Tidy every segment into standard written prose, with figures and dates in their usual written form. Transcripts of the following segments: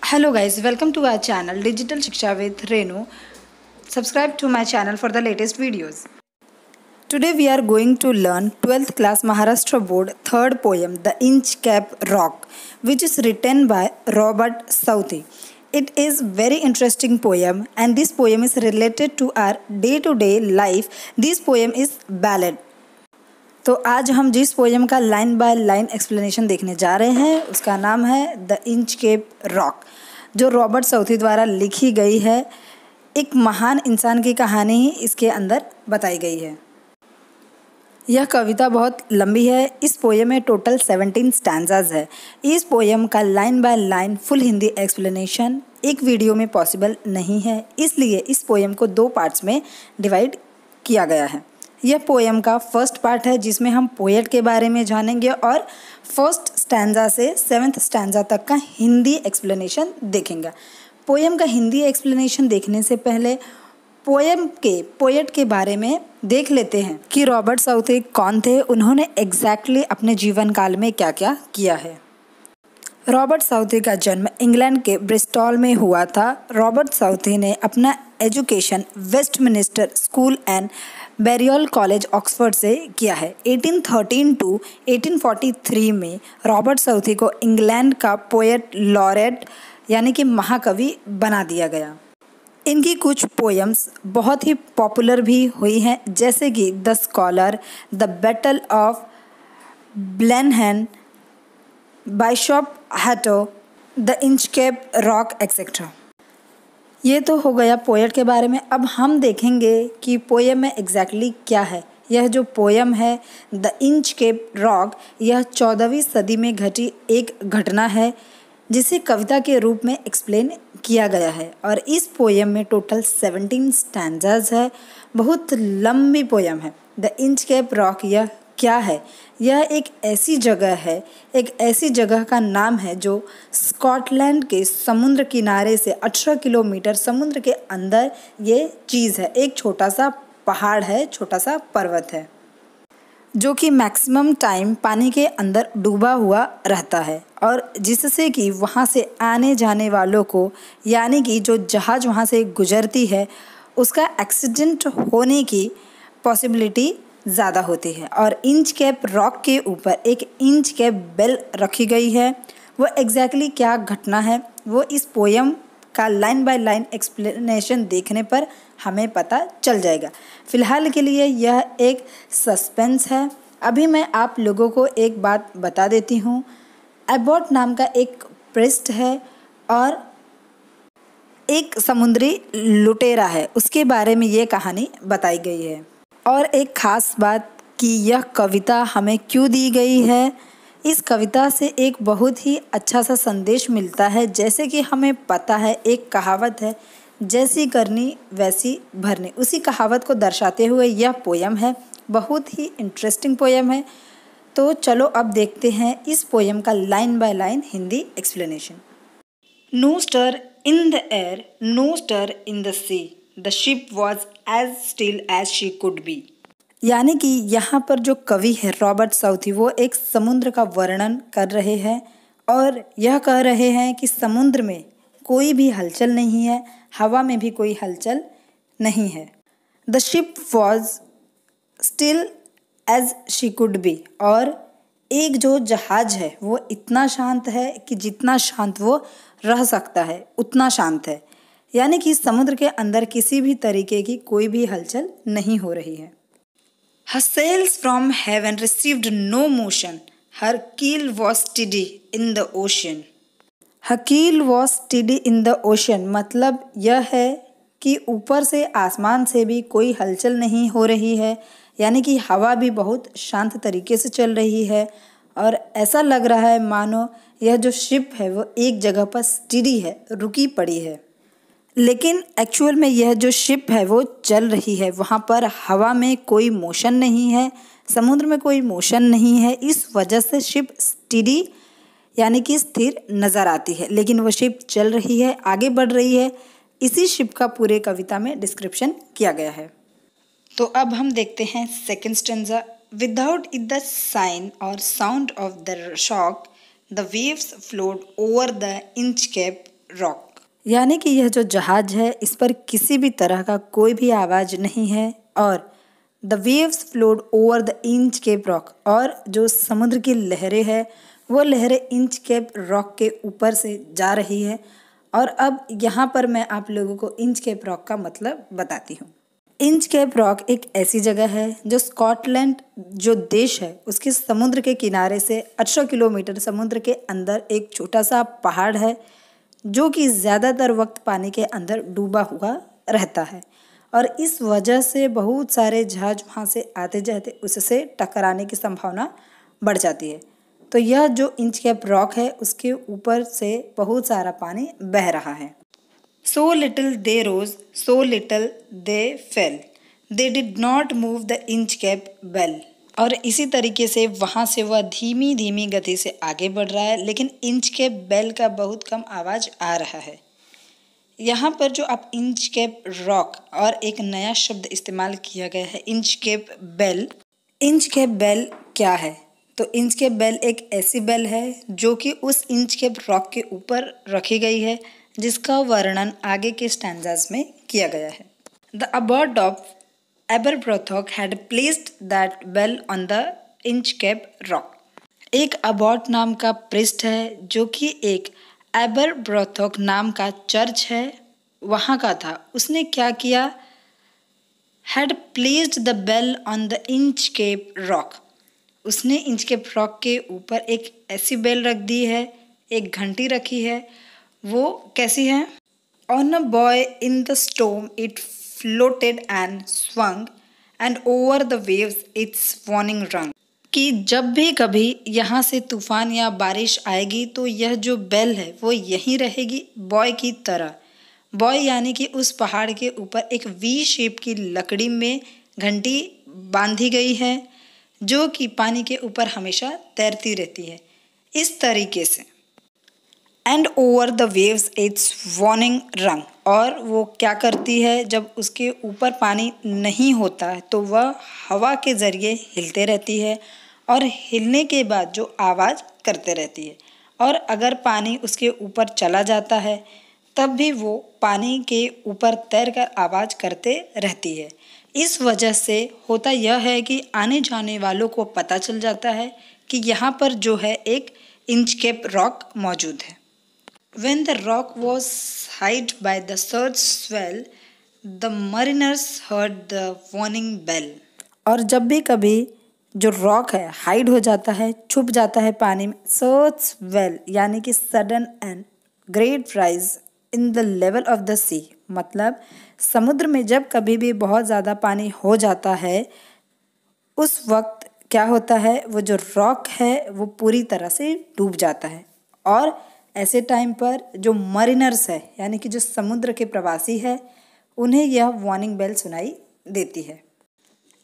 Hello guys, welcome to our channel Digital Shiksha with Renu. Subscribe to my channel for the latest videos. Today we are going to learn 12th class Maharashtra board third poem The Inch Cap Rock, which is written by Robert Southey. It is very interesting poem and this poem is related to our day-to-day life. This poem is ballad. तो आज हम जिस poem का line by line explanation देखने जा रहे हैं उसका नाम है द इंच केप रॉक, जो रॉबर्ट साउथी द्वारा लिखी गई है। एक महान इंसान की कहानी ही इसके अंदर बताई गई है। यह कविता बहुत लंबी है। इस पोएम में टोटल 17 स्टैंजाज है। इस पोएम का line by line full Hindi explanation एक वीडियो में पॉसिबल नहीं है, इसलिए इस पोएम को 2 पार्ट्स में डिवाइड किया गया है। यह पोएम का फर्स्ट पार्ट है जिसमें हम पोएट के बारे में जानेंगे और फर्स्ट स्टैंजा से 7th स्टैंजा तक का हिंदी एक्सप्लेनेशन देखेंगे। पोएम का हिंदी एक्सप्लेनेशन देखने से पहले पोएम के पोएट के बारे में देख लेते हैं कि रॉबर्ट साउथी कौन थे, उन्होंने एग्जैक्टली अपने जीवन काल में क्या क्या किया है। रॉबर्ट साउथी का जन्म इंग्लैंड के ब्रिस्टॉल में हुआ था। रॉबर्ट साउथी ने अपना education Westminster school and burial college Oxford से किया है। 1813 टू 1843 में रॉबर्ट साउथी को इंग्लैंड का पोएट लॉरेट यानी कि महाकवि बना दिया गया। इनकी कुछ पोएम्स बहुत ही पॉपुलर भी हुई हैं, जैसे कि the scholar, the battle of Blenheim, bishop Hatto, the Inchcape Rock etcetera. ये तो हो गया पोएट के बारे में। अब हम देखेंगे कि पोएम में एग्जैक्टली क्या है। यह जो पोएम है द इंच केप रॉक, यह 14वीं सदी में घटी एक घटना है जिसे कविता के रूप में एक्सप्लेन किया गया है। और इस पोएम में टोटल 17 स्टैंजाज है। बहुत लंबी पोएम है। द इंच केप रॉक यह क्या है? यह एक ऐसी जगह है, एक ऐसी जगह का नाम है जो स्कॉटलैंड के समुद्र किनारे से 18 किलोमीटर समुद्र के अंदर ये चीज़ है। एक छोटा सा पहाड़ है, छोटा सा पर्वत है जो कि मैक्सिमम टाइम पानी के अंदर डूबा हुआ रहता है और जिससे कि वहाँ से आने जाने वालों को, यानी कि जो जहाज़ वहाँ से गुजरती है, उसका एक्सीडेंट होने की पॉसिबिलिटी ज़्यादा होती है। और इंच कैप रॉक के ऊपर एक इंच कैप बेल रखी गई है। वो एग्जैक्टली क्या घटना है वो इस पोएम का लाइन बाय लाइन एक्सप्लेनेशन देखने पर हमें पता चल जाएगा। फ़िलहाल के लिए यह एक सस्पेंस है। अभी मैं आप लोगों को एक बात बता देती हूँ। एबॉट नाम का एक प्रिस्ट है और एक समुद्री लुटेरा है, उसके बारे में ये कहानी बताई गई है। और एक ख़ास बात कि यह कविता हमें क्यों दी गई है। इस कविता से एक बहुत ही अच्छा सा संदेश मिलता है। जैसे कि हमें पता है, एक कहावत है, जैसी करनी वैसी भरनी। उसी कहावत को दर्शाते हुए यह पोएम है। बहुत ही इंटरेस्टिंग पोएम है। तो चलो अब देखते हैं इस पोएम का line by line Hindi explanation. No stir in the air, no stir in the sea, the ship was as still as she could be. यानी कि यहाँ पर जो कवि है रॉबर्ट साउथी, वो एक समुद्र का वर्णन कर रहे हैं और यह कह रहे हैं कि समुद्र में कोई भी हलचल नहीं है, हवा में भी कोई हलचल नहीं है। The ship was still as she could be, और एक जो जहाज है वो इतना शांत है कि जितना शांत वो रह सकता है उतना शांत है। यानी कि समुद्र के अंदर किसी भी तरीके की कोई भी हलचल नहीं हो रही है। Her sails from heaven received no motion. Her keel was steady in the ocean. Her keel was steady in the ocean मतलब यह है कि ऊपर से आसमान से भी कोई हलचल नहीं हो रही है, यानी कि हवा भी बहुत शांत तरीके से चल रही है और ऐसा लग रहा है मानो यह जो शिप है वो एक जगह पर स्टेडी है, रुकी पड़ी है। लेकिन एक्चुअल में यह जो शिप है वो चल रही है। वहाँ पर हवा में कोई मोशन नहीं है, समुद्र में कोई मोशन नहीं है। इस वजह से शिप स्टेडी यानी कि स्थिर नज़र आती है, लेकिन वो शिप चल रही है, आगे बढ़ रही है। इसी शिप का पूरे कविता में डिस्क्रिप्शन किया गया है। तो अब हम देखते हैं second stanza. Without the sign और sound of the shock, the waves flowed over the Inchcape Rock. यानी कि यह जो जहाज है इस पर किसी भी तरह का कोई भी आवाज नहीं है और the waves flowed over the Inchcape Rock, और जो समुद्र की लहरें हैं वो लहरें इंच केप रॉक के ऊपर से जा रही है। और अब यहाँ पर मैं आप लोगों को इंच केप रॉक का मतलब बताती हूँ। इंच केप रॉक एक ऐसी जगह है जो स्कॉटलैंड जो देश है उसके समुद्र के किनारे से 18 किलोमीटर समुद्र के अंदर एक छोटा सा पहाड़ है जो कि ज़्यादातर वक्त पानी के अंदर डूबा हुआ रहता है, और इस वजह से बहुत सारे जहाज वहाँ से आते जाते उससे टकराने की संभावना बढ़ जाती है। तो यह जो इंच कैप रॉक है उसके ऊपर से बहुत सारा पानी बह रहा है। So little they rose, so little they fell. They did not move the inch cap well. और इसी तरीके से वहाँ से वह धीमी धीमी गति से आगे बढ़ रहा है, लेकिन इंच कैप बेल का बहुत कम आवाज़ आ रहा है। यहाँ पर जो आप इंच कैप रॉक और एक नया शब्द इस्तेमाल किया गया है Inchcape bell. Inchcape bell क्या है? तो इंच कैप बेल एक ऐसी बेल है जो कि उस इंच कैप रॉक के ऊपर रखी गई है जिसका वर्णन आगे के स्टैंजास में किया गया है। The abbot of Aberbrothok had placed that bell on the Inchcape Rock. एक अबॉट नाम का प्रिस्ट है जो कि एक एबरब्रोथोक नाम का चर्च है वहाँ का था। उसने क्या किया? Had placed the bell on the Inchcape Rock. उसने इंच केप रॉक के ऊपर एक ऐसी बेल रख दी है, एक घंटी रखी है। वो कैसी है? On a boy in the storm it floated and swung and over the waves it's warning रंग। कि जब भी कभी यहाँ से तूफान या बारिश आएगी तो यह जो बेल है वो यहीं रहेगी बॉय की तरह। बॉय यानी कि उस पहाड़ के ऊपर एक वी शेप की लकड़ी में घंटी बांधी गई है जो कि पानी के ऊपर हमेशा तैरती रहती है इस तरीके से। And over the waves it's warning रंग। और वो क्या करती है जब उसके ऊपर पानी नहीं होता है तो वह हवा के ज़रिए हिलते रहती है और हिलने के बाद जो आवाज़ करते रहती है, और अगर पानी उसके ऊपर चला जाता है तब भी वो पानी के ऊपर तैरकर आवाज़ करते रहती है। इस वजह से होता यह है कि आने जाने वालों को पता चल जाता है कि यहाँ पर जो है एक इंच केप रॉक मौजूद है। When the rock was hid by the surge swell, the mariners heard the warning bell. और जब भी कभी जो रॉक है हाइड हो जाता है, छुप जाता है पानी में, सर्च वेल यानी कि sudden and great rise in the level of the sea, मतलब समुद्र में जब कभी भी बहुत ज़्यादा पानी हो जाता है उस वक्त क्या होता है, वो जो रॉक है वो पूरी तरह से डूब जाता है। और ऐसे टाइम पर जो मरीनर्स है यानी कि जो समुद्र के प्रवासी है उन्हें यह वार्निंग बेल सुनाई देती है।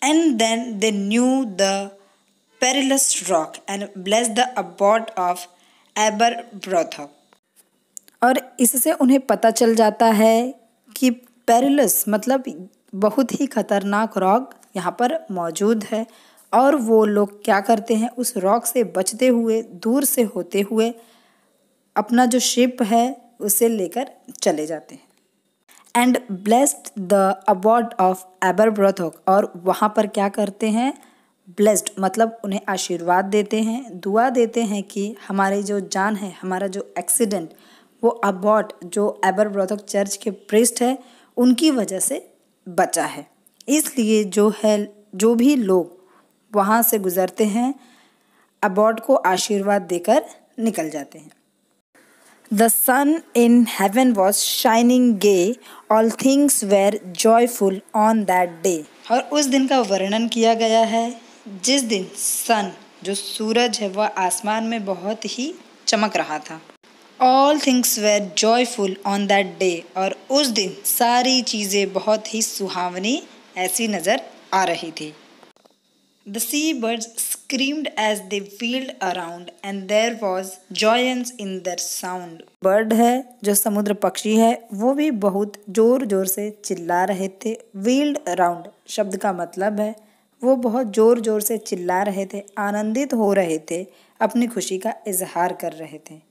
And then they knew the perilous rock and blessed the abbot of Aberbrothok. और इससे उन्हें पता चल जाता है कि पेरिलस मतलब बहुत ही खतरनाक रॉक यहाँ पर मौजूद है, और वो लोग क्या करते हैं उस रॉक से बचते हुए दूर से होते हुए अपना जो शिप है उसे लेकर चले जाते हैं। And blessed the abbot of Aberbrothok. और वहाँ पर क्या करते हैं? ब्लेस्ड मतलब उन्हें आशीर्वाद देते हैं, दुआ देते हैं कि हमारी जो जान है, हमारा जो एक्सीडेंट वो अबॉट जो एबरब्रोथोक चर्च के प्रीस्ट है उनकी वजह से बचा है। इसलिए जो भी लोग वहाँ से गुजरते हैं अबॉट को आशीर्वाद देकर निकल जाते हैं। The sun in heaven was shining gay, all things were joyful on that day. और उस दिन का वर्णन किया गया है जिस दिन सन जो सूरज है वह आसमान में बहुत ही चमक रहा था। All things were joyful on that day। और उस दिन सारी चीज़ें बहुत ही सुहावनी ऐसी नज़र आ रही थी। The seabirds screamed as they wheeled around and there was joyance in their sound। Bird है जो समुद्र पक्षी है वो भी बहुत जोर जोर से चिल्ला रहे थे। व्हील्ड अराउंड शब्द का मतलब है वो बहुत जोर जोर से चिल्ला रहे थे, आनंदित हो रहे थे, अपनी खुशी का इजहार कर रहे थे।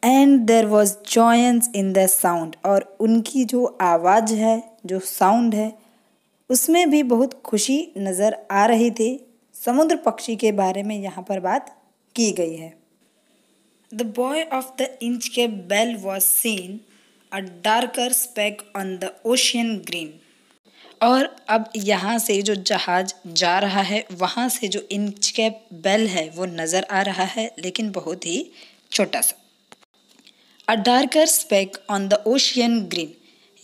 And there was joyance in the sound, और उनकी जो आवाज़ है, जो साउंड है, उसमें भी बहुत खुशी नज़र आ रही थी। समुद्र पक्षी के बारे में यहाँ पर बात की गई है। The buoy of the Inchcape bell was seen a darker speck on the ocean green. और अब यहाँ से जो जहाज जा रहा है वहाँ से जो इंच के बेल है वो नज़र आ रहा है, लेकिन बहुत ही छोटा सा। A darker speck on the ocean green,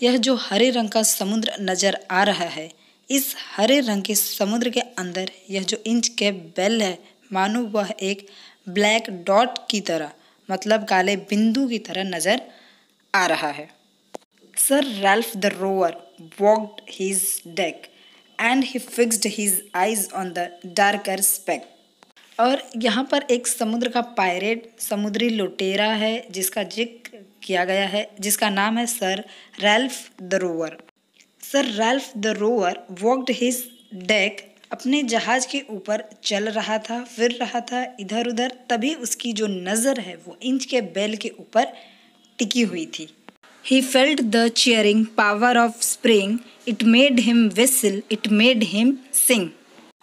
यह जो हरे रंग का समुद्र नज़र आ रहा है, इस हरे रंग के समुद्र के अंदर यह जो इंच के बेल है, मानो वह एक ब्लैक डॉट की तरह, मतलब काले बिंदु की तरह नज़र आ रहा है। Sir Ralph the Rover walked his deck and he fixed his eyes on the darker speck. और यहाँ पर एक समुद्र का पायरेट, समुद्री लुटेरा है जिसका जिक्र किया गया है, जिसका नाम है Sir Ralph the rover. Sir Ralph the Rover walked his deck, अपने जहाज के ऊपर चल रहा था, फिर रहा था इधर उधर, तभी उसकी जो नज़र है वो इंच के बेल के ऊपर टिकी हुई थी। He felt the cheering power of spring. It made him whistle. It made him sing.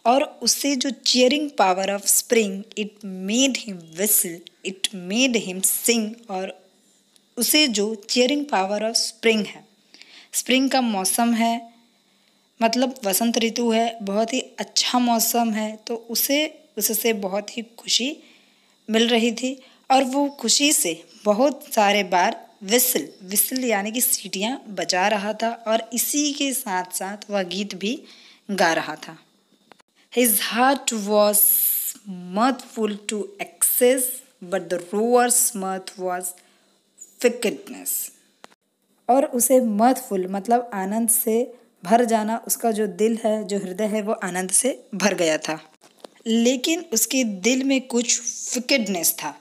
और उससे जो cheering power of spring, it made him whistle. It made him sing. और उसे जो cheering power of spring है, spring का मौसम है, मतलब वसंत ऋतु है, बहुत ही अच्छा मौसम है, तो उसे उससे बहुत ही खुशी मिल रही थी। और वो खुशी से बहुत सारे बार विसल, विसल यानी कि सीटियाँ बजा रहा था, और इसी के साथ साथ वह गीत भी गा रहा था। His heart was mirthful to excess, but the rover's mirth was wickedness. और उसे mirthful मतलब आनंद से भर जाना, उसका जो दिल है, जो हृदय है, वो आनंद से भर गया था। लेकिन उसके दिल में कुछ विकेडनेस था,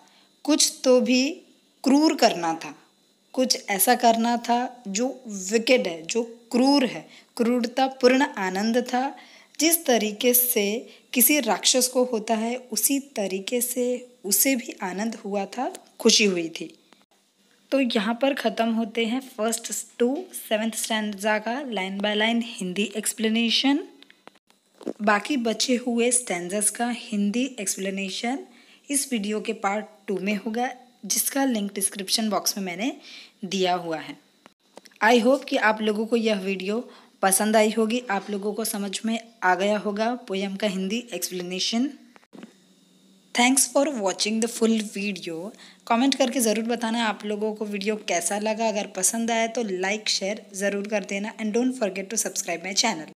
कुछ तो भी क्रूर करना था, कुछ ऐसा करना था जो विकेड है, जो क्रूर है, क्रूरतापूर्ण आनंद था। जिस तरीके से किसी राक्षस को होता है, उसी तरीके से उसे भी आनंद हुआ था, खुशी हुई थी। तो यहाँ पर ख़त्म होते हैं फर्स्ट टू 7th स्टैंजा का line by line Hindi explanation. बाकी बचे हुए स्टैंजर्स का हिंदी एक्सप्लेनेशन इस वीडियो के पार्ट 2 में होगा, जिसका लिंक डिस्क्रिप्शन बॉक्स में मैंने दिया हुआ है। आई होप कि आप लोगों को यह वीडियो पसंद आई होगी, आप लोगों को समझ में आ गया होगा पोयम का Hindi explanation. Thanks for watching the full video. Comment करके ज़रूर बताना आप लोगों को वीडियो कैसा लगा। अगर पसंद आया तो लाइक शेयर ज़रूर कर देना, and don't forget to subscribe my channel.